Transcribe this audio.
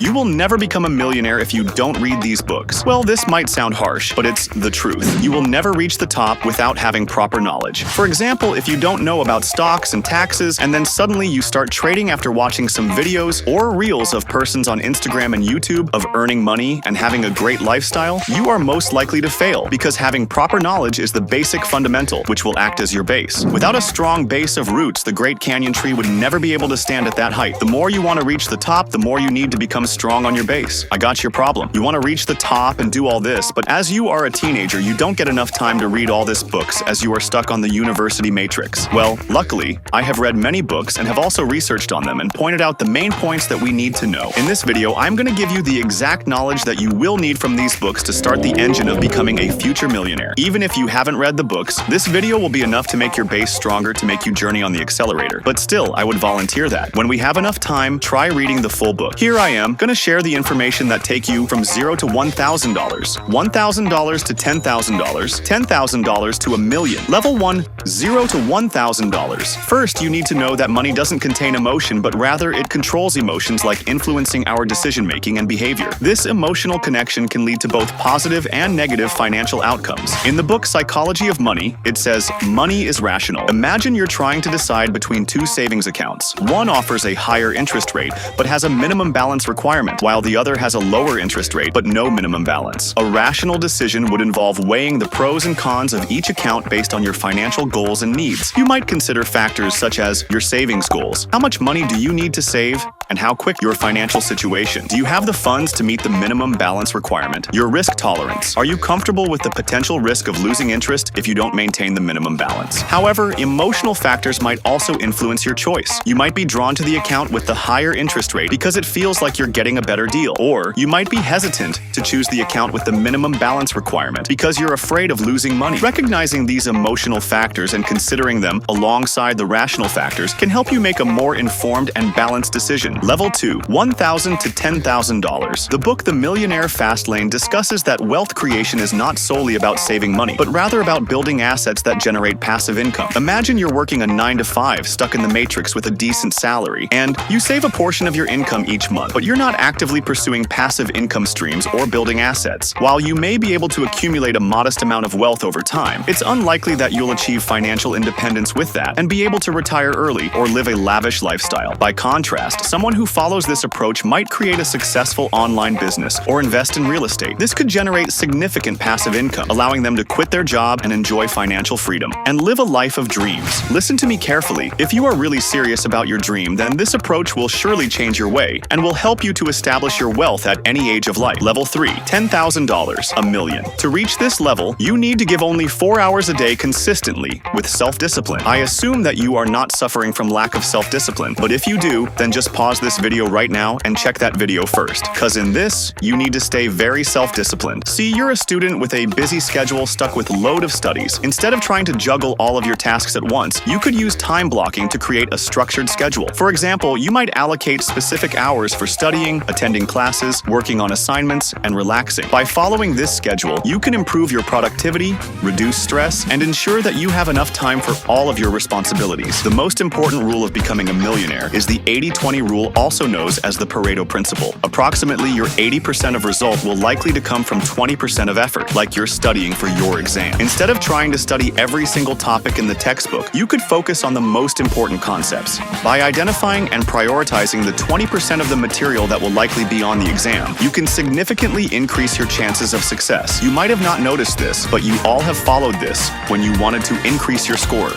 You will never become a millionaire if you don't read these books. Well, this might sound harsh, but it's the truth. You will never reach the top without having proper knowledge. For example, if you don't know about stocks and taxes, and then suddenly you start trading after watching some videos or reels of persons on Instagram and YouTube of earning money and having a great lifestyle, you are most likely to fail because having proper knowledge is the basic fundamental, which will act as your base. Without a strong base of roots, the Great Canyon tree would never be able to stand at that height. The more you want to reach the top, the more you need to become strong on your base. I got your problem. You want to reach the top and do all this, but as you are a teenager, you don't get enough time to read all these books as you are stuck on the university matrix. Well, luckily, I have read many books and have also researched on them and pointed out the main points that we need to know. In this video, I'm going to give you the exact knowledge that you will need from these books to start the engine of becoming a future millionaire. Even if you haven't read the books, this video will be enough to make your base stronger to make you journey on the accelerator. But still, I would volunteer that. When we have enough time, try reading the full book. Here I am, going to share the information that take you from $0 to $1,000, $1,000 to $10,000, $10,000 to $1 million. Level 1, $0 to $1,000. First, you need to know that money doesn't contain emotion, but rather it controls emotions like influencing our decision-making and behavior. This emotional connection can lead to both positive and negative financial outcomes. In the book Psychology of Money, it says, money is rational. Imagine you're trying to decide between two savings accounts. One offers a higher interest rate, but has a minimum balance requirement, while the other has a lower interest rate, but no minimum balance. A rational decision would involve weighing the pros and cons of each account based on your financial goals and needs. You might consider factors such as your savings goals. How much money do you need to save? And how quick your financial situation. Do you have the funds to meet the minimum balance requirement? Your risk tolerance. Are you comfortable with the potential risk of losing interest if you don't maintain the minimum balance? However, emotional factors might also influence your choice. You might be drawn to the account with the higher interest rate because it feels like you're getting a better deal. Or you might be hesitant to choose the account with the minimum balance requirement because you're afraid of losing money. Recognizing these emotional factors and considering them alongside the rational factors can help you make a more informed and balanced decision. Level 2, $1,000 to $10,000. The book The Millionaire Fast Lane discusses that wealth creation is not solely about saving money, but rather about building assets that generate passive income. Imagine you're working a 9-to-5 stuck in the matrix with a decent salary, and you save a portion of your income each month, but you're not actively pursuing passive income streams or building assets. While you may be able to accumulate a modest amount of wealth over time, it's unlikely that you'll achieve financial independence with that and be able to retire early or live a lavish lifestyle. By contrast, someone who follows this approach might create a successful online business or invest in real estate. This could generate significant passive income, allowing them to quit their job and enjoy financial freedom and live a life of dreams. Listen to me carefully. If you are really serious about your dream, then this approach will surely change your way and will help you to establish your wealth at any age of life. Level 3, $10,000, $1 million. To reach this level, you need to give only 4 hours a day consistently with self-discipline. I assume that you are not suffering from lack of self-discipline, but if you do, then just pause this video right now and check that video first, cause in this, you need to stay very self-disciplined. See, you're a student with a busy schedule stuck with load of studies. Instead of trying to juggle all of your tasks at once, you could use time blocking to create a structured schedule. For example, you might allocate specific hours for studying, attending classes, working on assignments, and relaxing. By following this schedule, you can improve your productivity, reduce stress, and ensure that you have enough time for all of your responsibilities. The most important rule of becoming a millionaire is the 80-20 rule, also known as the Pareto principle. Approximately your 80% of result will likely to come from 20% of effort, like you're studying for your exam. Instead of trying to study every single topic in the textbook, you could focus on the most important concepts. By identifying and prioritizing the 20% of the material that will likely be on the exam, you can significantly increase your chances of success. You might have not noticed this, but you all have followed this when you wanted to increase your score.